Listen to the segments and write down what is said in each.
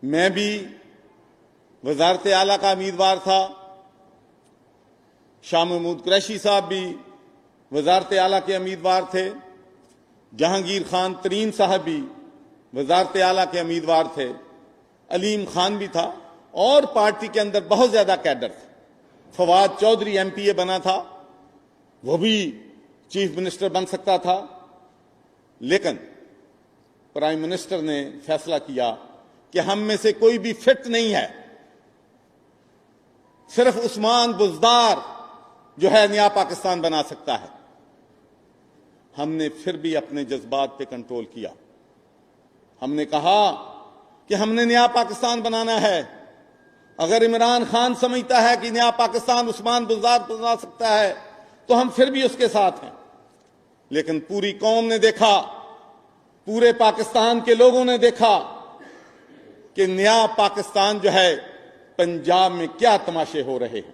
मैं भी वजारत आला का उम्मीदवार था, शाह महमूद कुरैशी साहब भी वजारत आला के उम्मीदवार थे, जहांगीर खान तरीन साहब भी वजारत आला के उम्मीदवार थे, अलीम खान भी था और पार्टी के अंदर बहुत ज्यादा कैडर था। फवाद चौधरी एमपीए बना था, वो भी चीफ मिनिस्टर बन सकता था, लेकिन प्राइम मिनिस्टर ने फैसला किया कि हम में से कोई भी फिट नहीं है, सिर्फ उस्मान बुज़दार जो है नया पाकिस्तान बना सकता है। हमने फिर भी अपने जज्बात पे कंट्रोल किया। हमने कहा कि हमने नया पाकिस्तान बनाना है। अगर इमरान खान समझता है कि नया पाकिस्तान उस्मान बुज़दार बना सकता है तो हम फिर भी उसके साथ हैं। लेकिन पूरी कौम ने देखा, पूरे पाकिस्तान के लोगों ने देखा कि नया पाकिस्तान जो है पंजाब में क्या तमाशे हो रहे हैं,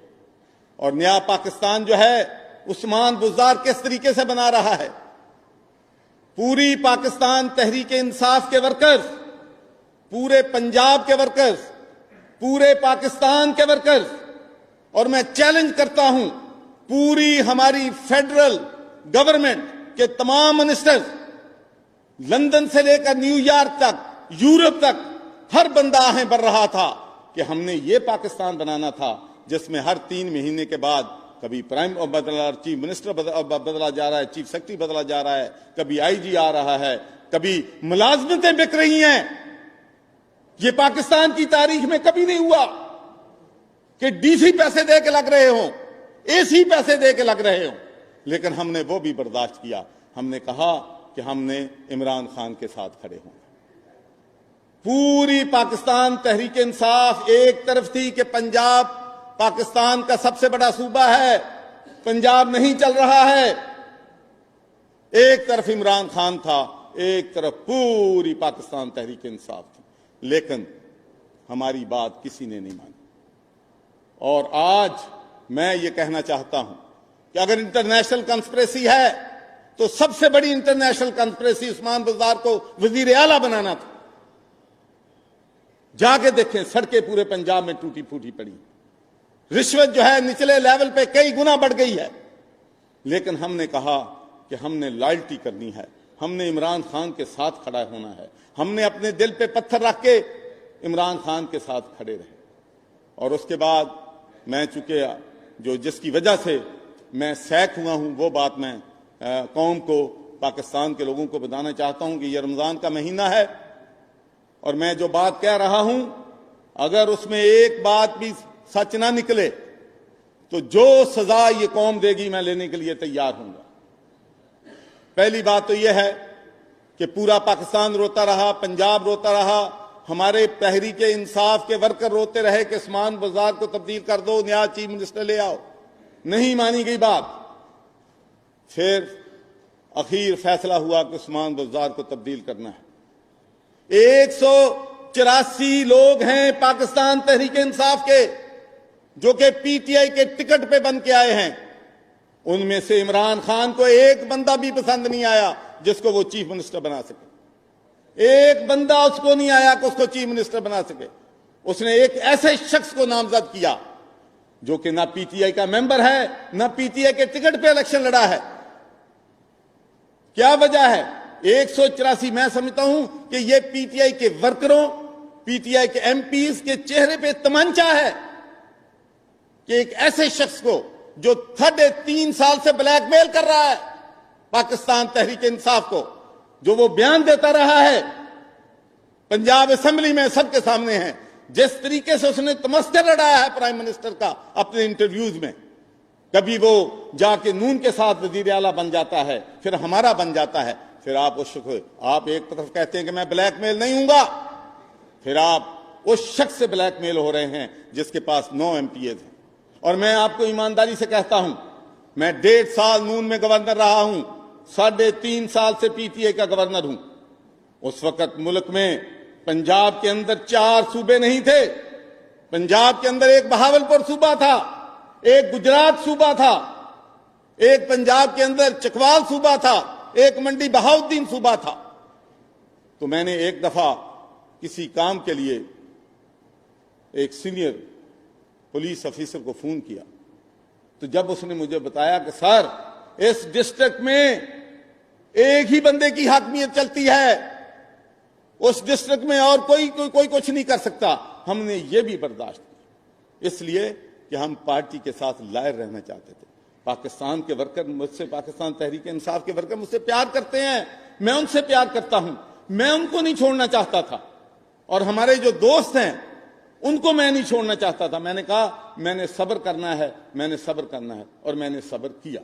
और नया पाकिस्तान जो है उस्मान बुज़दार किस तरीके से बना रहा है। पूरी पाकिस्तान तहरीक इंसाफ के वर्कर्स, पूरे पंजाब के वर्कर्स, पूरे पाकिस्तान के वर्कर्स, और मैं चैलेंज करता हूं पूरी हमारी फेडरल गवर्नमेंट के तमाम मिनिस्टर्स, लंदन से लेकर न्यूयॉर्क तक, यूरोप तक, हर बंदा आहें भर रहा था कि हमने ये पाकिस्तान बनाना था जिसमें हर 3 महीने के बाद कभी प्राइम बदला, चीफ मिनिस्टर बदला जा रहा है, चीफ सेक्रेटरी बदला जा रहा है, कभी आईजी आ रहा है, कभी मुलाजमतें बिक रही हैं। ये पाकिस्तान की तारीख में कभी नहीं हुआ कि डीसी पैसे दे के लग रहे हों, एसी पैसे दे के लग रहे हों। लेकिन हमने वो भी बर्दाश्त किया। हमने कहा कि हमने इमरान खान के साथ खड़े हों। पूरी पाकिस्तान तहरीक इंसाफ एक तरफ थी कि पंजाब पाकिस्तान का सबसे बड़ा सूबा है, पंजाब नहीं चल रहा है। एक तरफ इमरान खान था, एक तरफ पूरी पाकिस्तान तहरीक इंसाफ थी। लेकिन हमारी बात किसी ने नहीं मानी। और आज मैं ये कहना चाहता हूं कि अगर इंटरनेशनल कंस्पिरेसी है तो सबसे बड़ी इंटरनेशनल कंस्पिरेसी उस्मान बुज़दार को वजीर आला बनाना था। जाके देखें, सड़कें पूरे पंजाब में टूटी फूटी पड़ी, रिश्वत जो है निचले लेवल पे कई गुना बढ़ गई है। लेकिन हमने कहा कि हमने लॉयल्टी करनी है, हमने इमरान खान के साथ खड़ा होना है। हमने अपने दिल पे पत्थर रख के इमरान खान के साथ खड़े रहे। और उसके बाद मैं चूंकि जो जिसकी वजह से मैं सैक हुआ हूं वो बात मैं कौम को, पाकिस्तान के लोगों को बताना चाहता हूं कि ये रमजान का महीना है और मैं जो बात कह रहा हूं अगर उसमें एक बात भी सच ना निकले तो जो सजा ये कौम देगी मैं लेने के लिए तैयार हूंगा। पहली बात तो यह है कि पूरा पाकिस्तान रोता रहा, पंजाब रोता रहा, हमारे तहरीक इंसाफ के वर्कर रोते रहे कि उस्मान बुज़दार को तब्दील कर दो, नया चीफ मिनिस्टर ले आओ। नहीं मानी गई बात। फिर आखिर फैसला हुआ कि उस्मान बुज़दार को तब्दील करना है। 184 लोग हैं पाकिस्तान तहरीक इंसाफ के जो कि पीटीआई के टिकट पे बन के आए हैं। उनमें से इमरान खान को एक बंदा भी पसंद नहीं आया जिसको वो चीफ मिनिस्टर बना सके। एक बंदा उसको नहीं आया कि उसको चीफ मिनिस्टर बना सके। उसने एक ऐसे शख्स को नामजद किया जो कि ना पीटीआई का मेंबर है, ना पीटीआई के टिकट पे इलेक्शन लड़ा है। क्या वजह है? 184 मैं समझता हूं कि ये पीटीआई के वर्करों, पीटीआई के एमपीज के चेहरे पे तमंचा है कि एक ऐसे शख्स को जो 3.5 साल से ब्लैकमेल कर रहा है पाकिस्तान तहरीक इंसाफ को, जो वो बयान देता रहा है पंजाब असेंबली में सबके सामने है, जिस तरीके से उसने तमस्कर लड़ाया है प्राइम मिनिस्टर का अपने इंटरव्यूज में। कभी वो जाके नून के साथ वजीर आला बन जाता है, फिर हमारा बन जाता है। फिर आप आप एक तरफ कहते हैं कि मैं ब्लैकमेल नहीं हूंगा, फिर आप उस शख्स से ब्लैकमेल हो रहे हैं जिसके पास 9 एमपीए हैं। और मैं आपको ईमानदारी से कहता हूं, मैं 1.5 साल नून में गवर्नर रहा हूं, 3.5 साल से पीटीआई का गवर्नर हूं। उस वक्त मुल्क में पंजाब के अंदर 4 सूबे नहीं थे। पंजाब के अंदर एक बहावलपुर सूबा था, एक गुजरात सूबा था, एक पंजाब के अंदर चकवाल सूबा था, एक मंडी बहाउद्दीन सूबा था। तो मैंने एक दफा किसी काम के लिए एक सीनियर पुलिस ऑफिसर को फोन किया, तो जब उसने मुझे बताया कि सर इस डिस्ट्रिक्ट में एक ही बंदे की हाकमियत चलती है, उस डिस्ट्रिक्ट में और कोई कुछ नहीं कर सकता, हमने ये भी बर्दाश्त किया, इसलिए कि हम पार्टी के साथ लायर रहना चाहते थे। पाकिस्तान के वर्कर मुझसे, पाकिस्तान तहरीक इंसाफ के वर्कर मुझसे प्यार करते हैं, मैं उनसे प्यार करता हूं, मैं उनको नहीं छोड़ना चाहता था, और हमारे जो दोस्त हैं उनको मैं नहीं छोड़ना चाहता था। मैंने कहा मैंने सब्र करना है, मैंने सब्र करना है, और मैंने सब्र किया।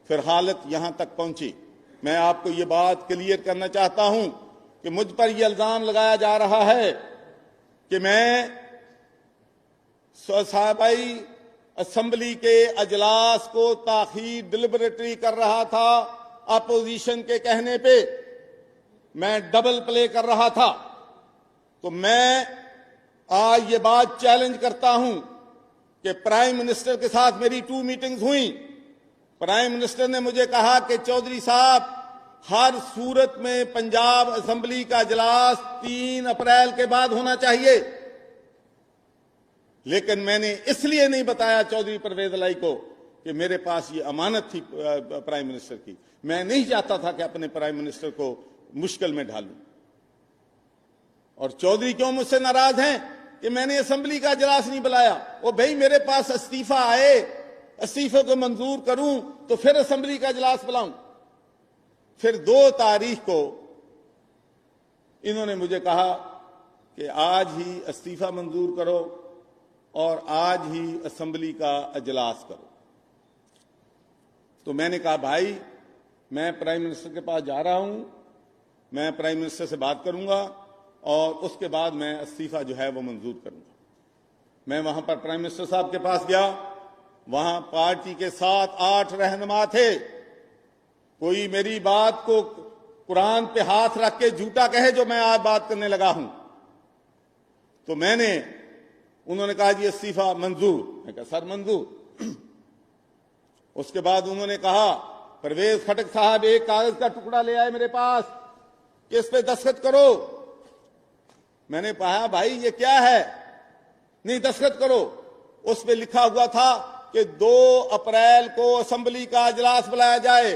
फिर हालत यहां तक पहुंची। मैं आपको ये बात क्लियर करना चाहता हूं कि मुझ पर यह इल्जाम लगाया जा रहा है कि मैं साहबाई असेंबली के अजलास को ताखीर डिलिबरेटरी कर रहा था, अपोजिशन के कहने पे मैं डबल प्ले कर रहा था। तो मैं आज ये बात चैलेंज करता हूं कि प्राइम मिनिस्टर के साथ मेरी 2 मीटिंग्स हुई। प्राइम मिनिस्टर ने मुझे कहा कि चौधरी साहब हर सूरत में पंजाब असेंबली का इजलास 3 अप्रैल के बाद होना चाहिए, लेकिन मैंने इसलिए नहीं बताया चौधरी परवेज इलाही को कि मेरे पास ये अमानत थी प्राइम मिनिस्टर की। मैं नहीं चाहता था कि अपने प्राइम मिनिस्टर को मुश्किल में डालूं। और चौधरी क्यों मुझसे नाराज हैं कि मैंने असेंबली का इजलास नहीं बुलाया? वो भाई मेरे पास इस्तीफा आए, इस्तीफे को मंजूर करूं तो फिर असेंबली का इजलास बुलाऊं। फिर 2 तारीख को इन्होंने मुझे कहा कि आज ही इस्तीफा मंजूर करो और आज ही असेंबली का इजलास करो। तो मैंने कहा भाई मैं प्राइम मिनिस्टर के पास जा रहा हूं, मैं प्राइम मिनिस्टर से बात करूंगा और उसके बाद मैं इस्तीफा जो है वो मंजूर करूंगा। मैं वहां पर प्राइम मिनिस्टर साहब के पास गया, वहां पार्टी के 7-8 रहनुमा थे। कोई मेरी बात को कुरान पे हाथ रख के झूठा कहे जो मैं आज बात करने लगा हूं। तो उन्होंने कहा जी इस्तीफा मंजूर। मैं कहा सर मंजूर। उसके बाद उन्होंने कहा परवेज खटक साहब एक कागज का टुकड़ा ले आए मेरे पास कि इस पे दस्तखत करो। मैंने कहा भाई ये क्या है? नहीं दस्तखत करो। उस पे लिखा हुआ था कि 2 अप्रैल को असेंबली का इजलास बुलाया जाए।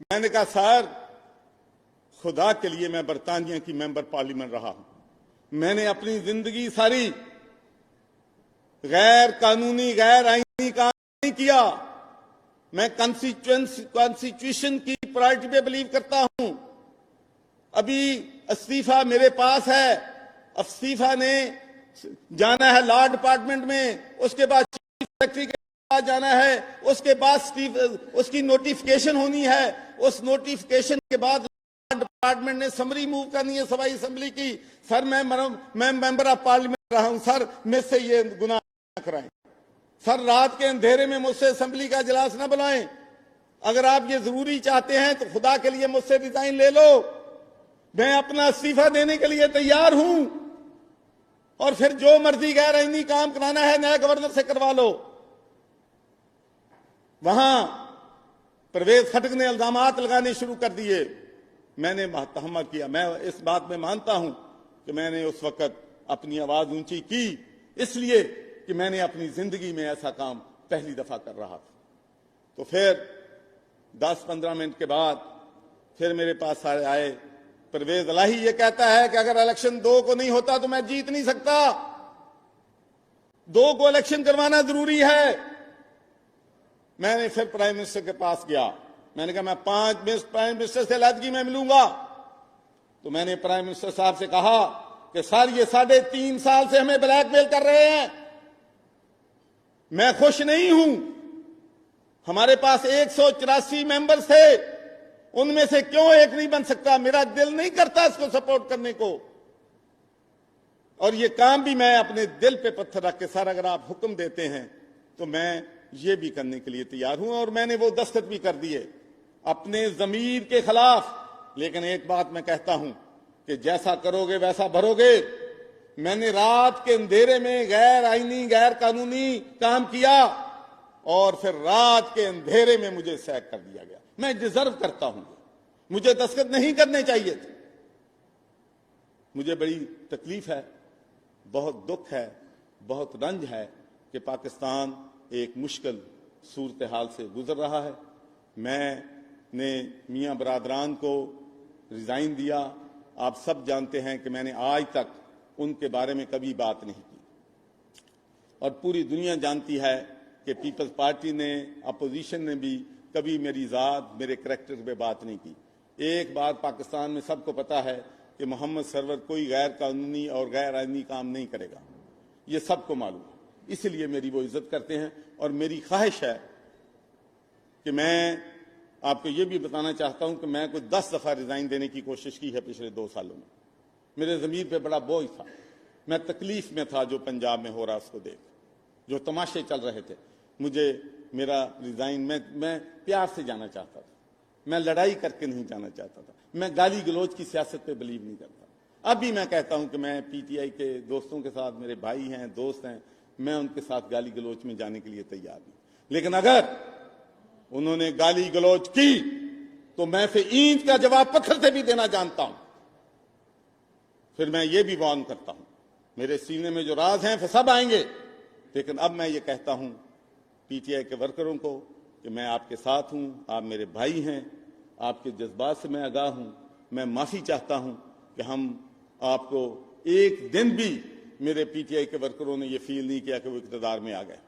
मैंने कहा सर खुदा के लिए मैं बरतानिया की मेंबर पार्लियामेंट रहा हूं, मैंने अपनी जिंदगी सारी गैर कानूनी गैर आईनी काम नहीं किया। मैं कॉन्स्टिट्यूशन की प्रायोरिटी पे बिलीव करता हूं। अभी इस्तीफा मेरे पास है, इस्तीफा ने जाना है लॉ डिपार्टमेंट में, उसके बाद चीफ सेक्रेटरी के पास जाना है, उसके बाद उसकी नोटिफिकेशन होनी है, उस नोटिफिकेशन के बाद लॉ डिपार्टमेंट ने समरी मूव करनी है सवाई असेंबली की। सर मैं मेंबर ऑफ पार्लियामेंट रहा हूं, सर मुझसे ये गुनाह न कराएं। सर रात के अंधेरे में मुझसे असेंबली का इजलास न बुलाएं। अगर आप ये जरूरी चाहते हैं तो खुदा के लिए मुझसे रिजाइन ले लो, मैं अपना इस्तीफा देने के लिए तैयार हूं, और फिर जो मर्जी गैर आईनी काम कराना है नए गवर्नर से करवा लो। वहां परवेज खटक ने इल्जामात लगाने शुरू कर दिए। मैंने तहम्मुल किया। मैं इस बात में मानता हूं कि मैंने उस वक्त अपनी आवाज ऊंची की इसलिए कि मैंने अपनी जिंदगी में ऐसा काम पहली दफा कर रहा था। तो फिर 10-15 मिनट के बाद फिर मेरे पास सारे आए। परवेज इलाही ये कहता है कि अगर इलेक्शन 2 को नहीं होता तो मैं जीत नहीं सकता, 2 को इलेक्शन करवाना जरूरी है। मैंने फिर प्राइम मिनिस्टर के पास गया। मैंने कहा मैं 5 प्राइम मिनिस्टर से अलहदगी में मिलूंगा। तो मैंने प्राइम मिनिस्टर साहब से कहा कि सर ये 3.5 साल से हमें ब्लैकमेल कर रहे हैं, मैं खुश नहीं हूं। हमारे पास 184 मेंबर्स थे, उनमें से क्यों एक नहीं बन सकता? मेरा दिल नहीं करता इसको सपोर्ट करने को, और ये काम भी मैं अपने दिल पे पत्थर रख के सर अगर आप हुक्म देते हैं तो मैं ये भी करने के लिए तैयार हूं। और मैंने वो दस्तखत भी कर दिए अपने जमीर के खिलाफ। लेकिन एक बात मैं कहता हूं कि जैसा करोगे वैसा भरोगे। मैंने रात के अंधेरे में गैर आईनी गैर कानूनी काम किया और फिर रात के अंधेरे में मुझे सैक कर दिया गया। मैं डिजर्व करता हूं, मुझे दस्तखत नहीं करने चाहिए थे। मुझे बड़ी तकलीफ है, बहुत दुख है बहुत रंज है कि पाकिस्तान एक मुश्किल सूरत हाल से गुजर रहा है। मैंने मियाँ बरादरान को रिज़ाइन दिया। आप सब जानते हैं कि मैंने आज तक उनके बारे में कभी बात नहीं की, और पूरी दुनिया जानती है कि पीपल्स पार्टी ने, अपोजिशन ने भी कभी मेरी ज़ात, मेरे करैक्टर पे बात नहीं की। एक बात पाकिस्तान में सबको पता है कि मोहम्मद सरवर कोई गैर कानूनी और गैर आईनी काम नहीं करेगा, ये सबको मालूम है। इसलिए मेरी वो इज्जत करते हैं। और मेरी ख्वाहिश है कि मैं आपको ये भी बताना चाहता हूं कि मैं कोई 10 दफ़ा रिज़ाइन देने की कोशिश की है पिछले 2 सालों में। मेरे ज़मीर पे बड़ा बोझ था, मैं तकलीफ में था जो पंजाब में हो रहा उसको देख, जो तमाशे चल रहे थे। मुझे मेरा रिज़ाइन, मैं प्यार से जाना चाहता था, मैं लड़ाई करके नहीं जाना चाहता था, मैं गाली गलौज की सियासत पे बिलीव नहीं करता। अब भी मैं कहता हूं कि मैं पीटीआई के दोस्तों के साथ, मेरे भाई हैं, दोस्त हैं, मैं उनके साथ गाली गलौज में जाने के लिए तैयार हूं। लेकिन अगर उन्होंने गाली गलौज की तो मैं फिर ईंट का जवाब पत्थर से भी देना जानता हूं। फिर मैं ये भी वार्न करता हूं, मेरे सीने में जो राज हैं फिर सब आएंगे। लेकिन अब मैं ये कहता हूं पीटीआई के वर्करों को कि मैं आपके साथ हूं, आप मेरे भाई हैं, आपके जज्बात से मैं आगाह हूं। मैं माफ़ी चाहता हूं कि हम आपको एक दिन भी मेरे पीटीआई के वर्करों ने यह फील नहीं किया कि वो इक़्तिदार में आ गए।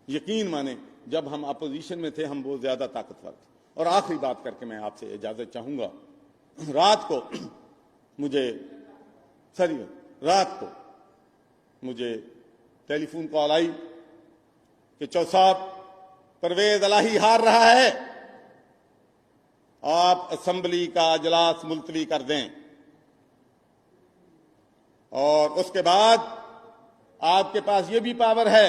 यकीन माने जब हम अपोजिशन में थे हम बहुत ज्यादा ताकतवर थे। और आखिरी बात करके मैं आपसे इजाजत चाहूंगा। रात को मुझे टेलीफोन कॉल आई कि चौसाब, परवेज इलाही हार रहा है, आप असेंबली का इजलास मुलतवी कर दें। और उसके बाद आपके पास ये भी पावर है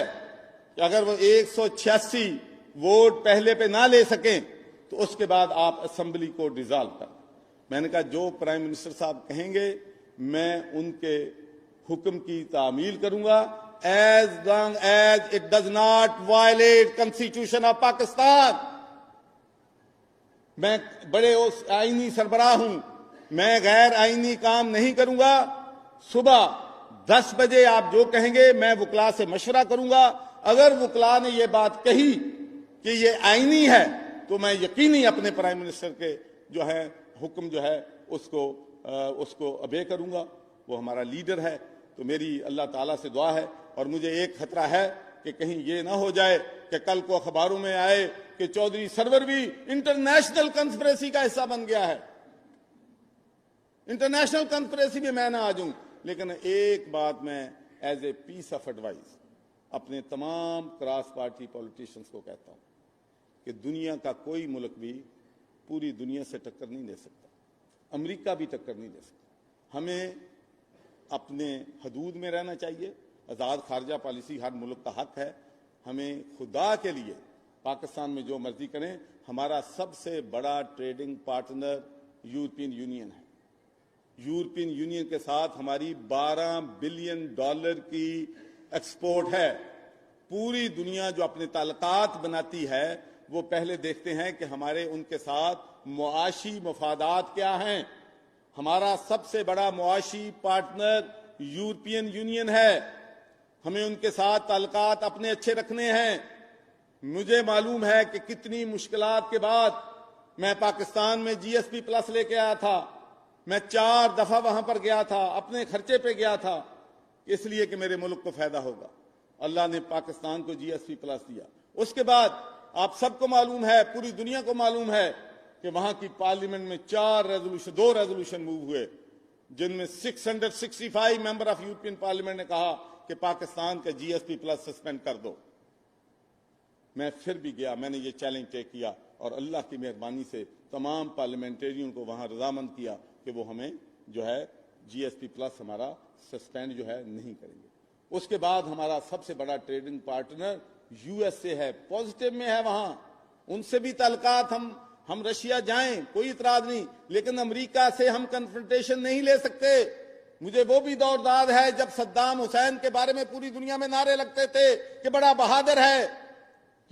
कि अगर वो 186 वोट पहले पे ना ले सकें तो उसके बाद आप असेंबली को डिसॉल्व कर। मैंने कहा जो प्राइम मिनिस्टर साहब कहेंगे मैं उनके हुक्म की तामील करूंगा, as long as it does not violate constitution of Pakistan. मैं बड़े आईनी सरबराह हूं, मैं गैर आईनी काम नहीं करूंगा। सुबह 10 बजे आप जो कहेंगे मैं वकला से मशवरा करूंगा। अगर वकला ने यह बात कही कि ये आईनी है तो मैं यकीनी अपने प्राइम मिनिस्टर के जो है हुक्म जो है उसको अबे करूंगा। वो हमारा लीडर है। तो मेरी अल्लाह ताला से दुआ है। और मुझे एक खतरा है कि कहीं ये ना हो जाए कि कल को अखबारों में आए कि चौधरी सरवर भी इंटरनेशनल कॉन्स्पिरेसी का हिस्सा बन गया है। इंटरनेशनल कॉन्स्पिरेसी में मैं ना आ जाऊं। लेकिन एक बात मैं as a piece of advice अपने तमाम क्रॉस पार्टी पॉलिटिशियंस को कहता हूं कि दुनिया का कोई मुल्क भी पूरी दुनिया से टक्कर नहीं दे सकता, अमेरिका भी टक्कर नहीं दे सकता। हमें अपने हदूद में रहना चाहिए। आज़ाद खारजा पॉलिसी हर मुल्क का हक है। हमें खुदा के लिए पाकिस्तान में जो मर्जी करें। हमारा सबसे बड़ा ट्रेडिंग पार्टनर यूरोपियन यूनियन है। यूरोपियन यूनियन के साथ हमारी $12 बिलियन की एक्सपोर्ट है। पूरी दुनिया जो अपने ताल्लुकात बनाती है वो पहले देखते हैं कि हमारे उनके साथ मुआशी मफादात क्या हैं। हमारा सबसे बड़ा मुआशी पार्टनर यूरोपियन यूनियन है। हमें उनके साथ ताल्लुकात अपने अच्छे रखने हैं। मुझे मालूम है कि कितनी मुश्किलात के बाद मैं पाकिस्तान में जीएसपी प्लस लेके आया था। मैं 4 दफा वहां पर गया था, अपने खर्चे पे गया था, इसलिए कि मेरे मुल्क को फायदा होगा। अल्लाह ने पाकिस्तान को जीएसपी प्लस दिया। उसके बाद आप सबको मालूम है, पूरी दुनिया को मालूम है कि वहां की पार्लियामेंट में 2 रेजोल्यूशन मूव हुए, जिनमें 665 मेंबर ऑफ यूरोपियन पार्लियामेंट ने कहा कि पाकिस्तान का जीएसपी प्लस सस्पेंड कर दो। मैं फिर भी गया, मैंने ये चैलेंज टेक किया और अल्लाह की मेहरबानी से तमाम पार्लियामेंटेरियन को वहां रजामंद किया कि वो हमें जो है जीएसपी प्लस हमारा सस्पेंड जो है नहीं करेंगे। उसके बाद हमारा सबसे बड़ा ट्रेडिंग पार्टनर यूएसए है, पॉजिटिव में है। वहां उनसे भी ताल्लुकात हम रशिया जाएं, कोई इतराज नहीं, लेकिन अमेरिका से हम कन्फ्रंटेशन नहीं ले सकते। मुझे वो भी दौर याद है जब सद्दाम हुसैन के बारे में पूरी दुनिया में नारे लगते थे कि बड़ा बहादुर है,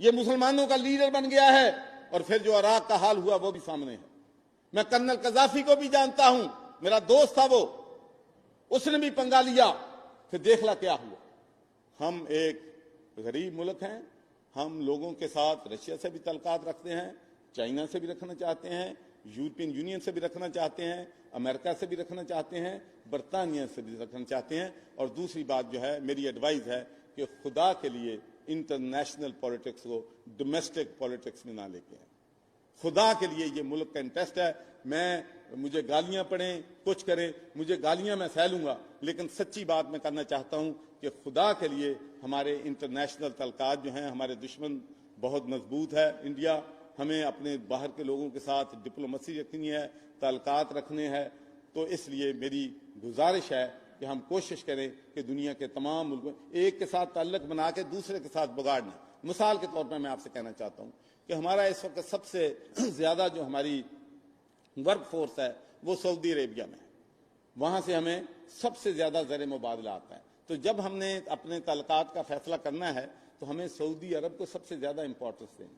ये मुसलमानों का लीडर बन गया है। और फिर जो इराक का हाल हुआ वो भी सामने है। मैं कर्नल कजाफी को भी जानता हूं, मेरा दोस्त था वो, उसने भी पंगा लिया। फिर देखला क्या हुआ। हम एक गरीब मुल्क हैं, हम लोगों के साथ रशिया से भी तल्कात रखते हैं, चाइना से भी रखना चाहते हैं, यूरोपियन यूनियन से भी रखना चाहते हैं, अमेरिका से भी रखना चाहते हैं, बरतानिया से भी रखना चाहते हैं। और दूसरी बात जो है, मेरी एडवाइस है कि खुदा के लिए इंटरनेशनल पॉलिटिक्स को डोमेस्टिक पॉलिटिक्स में ना लेके आए। खुदा के लिए ये मुल्क का इंटरेस्ट है। मुझे गालियां पड़ें, कुछ करें, मुझे गालियां मैं सह लूंगा, लेकिन सच्ची बात मैं करना चाहता हूं कि खुदा के लिए हमारे इंटरनेशनल तल्कात जो हैं, हमारे दुश्मन बहुत मजबूत है इंडिया, हमें अपने बाहर के लोगों के साथ डिप्लोमेसी रखनी है, तल्कात रखने हैं। तो इसलिए मेरी गुजारिश है कि हम कोशिश करें कि दुनिया के तमाम मुल्कों एक के साथ ताल्लुक बना के दूसरे के साथ बिगाड़ना। मिसाल के तौर पर मैं आपसे कहना चाहता हूं कि हमारा इस वक्त सबसे ज्यादा जो हमारी वर्क फोर्स है वो सऊदी अरेबिया में है, वहां से हमें सबसे ज्यादा ज़र मुबादला आता है। तो जब हमने अपने तल्कात का फैसला करना है तो हमें सऊदी अरब को सबसे ज्यादा इंपॉर्टेंस देनी,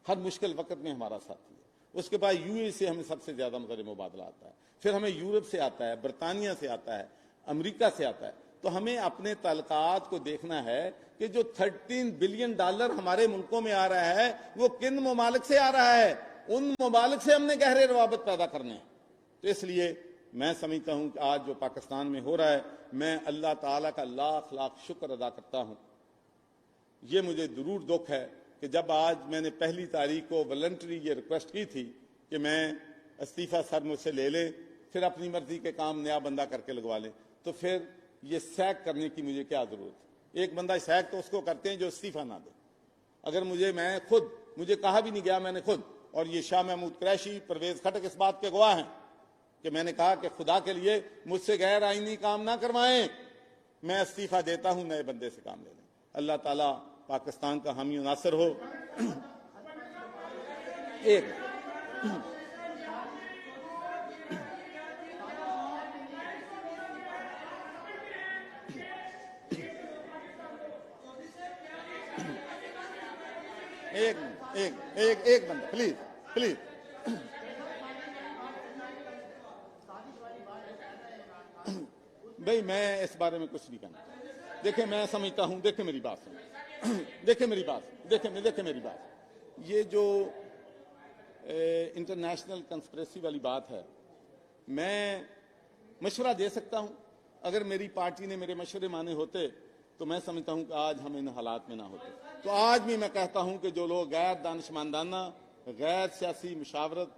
हर मुश्किल वक्त में हमारा साथी है। उसके बाद यूएई से हमें सबसे ज्यादा ज़र मुबादला आता है, फिर हमें यूरोप से आता है, बरतानिया से आता है, अमेरिका से आता है। तो हमें अपने तल्कात को देखना है कि जो $13 बिलियन हमारे मुल्कों में आ रहा है वो किन ममालिक से आ रहा है, उन ममालिक से हमने गहरे रवाबत पैदा करने हैं। तो इसलिए मैं समझता हूं कि आज जो पाकिस्तान में हो रहा है, मैं अल्लाह ताला का लाख लाख शुक्र अदा करता हूं। ये मुझे जरूर दुख है कि जब आज मैंने 1 तारीख को वॉलंटरी ये रिक्वेस्ट की थी कि मैं इस्तीफा सर मुझसे ले लें, फिर अपनी मर्जी के काम नया बंदा करके लगवा लें, तो फिर ये सैक करने की मुझे क्या जरूरत है। एक बंदा सैक तो उसको करते हैं जो इस्तीफा ना दे। अगर मुझे कहा भी नहीं गया, मैंने खुद, और ये शाह महमूद कुरैशी, परवेज खटक इस बात के गवाह हैं कि मैंने कहा कि खुदा के लिए मुझसे गैर आईनी काम ना करवाएं, मैं इस्तीफा देता हूं, नए बंदे से काम ले लें। अल्लाह ताला पाकिस्तान का हामी नासर हो। एक एक बंदा प्लीज। भाई मैं इस बारे में कुछ नहीं कहना। देखिए मैं समझता हूं, देखिए मेरी बात ये जो इंटरनेशनल कंस्पिरेसी वाली बात है, मैं मशवरा दे सकता हूं। अगर मेरी पार्टी ने मेरे मशवरे माने होते तो मैं समझता हूं कि आज हम इन हालात में ना होते। तो आज भी मैं कहता हूं कि जो लोग गैर दानिशमंदाना, गैर सियासी मुशावरत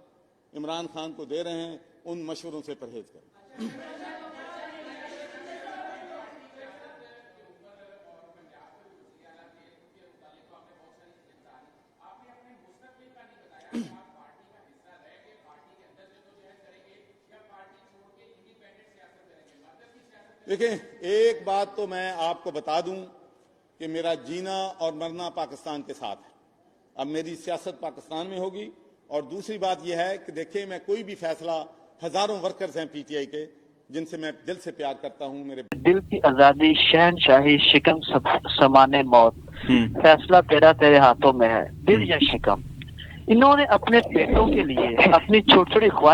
इमरान खान को दे रहे हैं, उन मशवरों से परहेज करें। देखिए एक बात तो मैं आपको बता दूं कि मेरा जीना और मरना पाकिस्तान के साथ है। अब मेरी सियासत पाकिस्तान में होगी। और दूसरी बात यह है कि देखिए मैं कोई भी फैसला, हजारों वर्कर्स हैं पीटीआई के जिनसे मैं दिल से प्यार करता हूं, मेरे दिल की आजादी, शहनशाही, शिकम समाने मौत, फैसला तेरे हाथों में है, दिल या शिकम। इन्होंने अपने पेटों के लिए अपनी छोटी छोटी ख्वाहिश